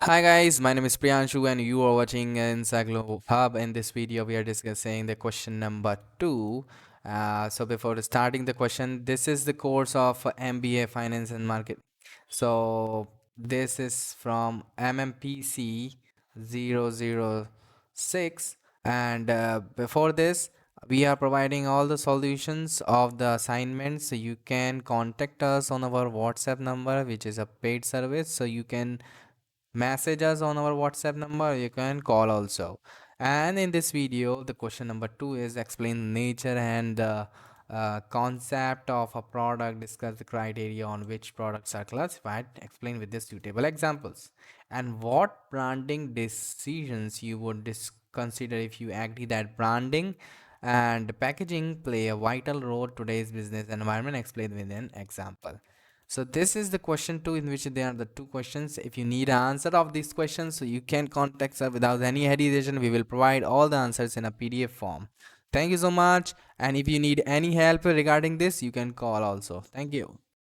Hi guys, my name is Priyanshu and you are watching Encyclo Hub. In this video, we are discussing the question number 2. So before starting the question, this is the course of MBA Finance and Market. So this is from MMPC 006 and before this, we are providing all the solutions of the assignments. So you can contact us on our WhatsApp number, which is a paid service. So you can message us on our WhatsApp number. You can call also. And in this video, the question number 2 is explain nature and the concept of a product, discuss the criteria on which products are classified, explain with the suitable examples, and what branding decisions you would consider if you agree that branding and packaging play a vital role today's business environment, explain with an example. So this is the question 2, in which there are the two questions. If you need an answer of these questions, so you can contact us without any hesitation. We will provide all the answers in a PDF form. Thank you so much. And if you need any help regarding this, you can call also. Thank you.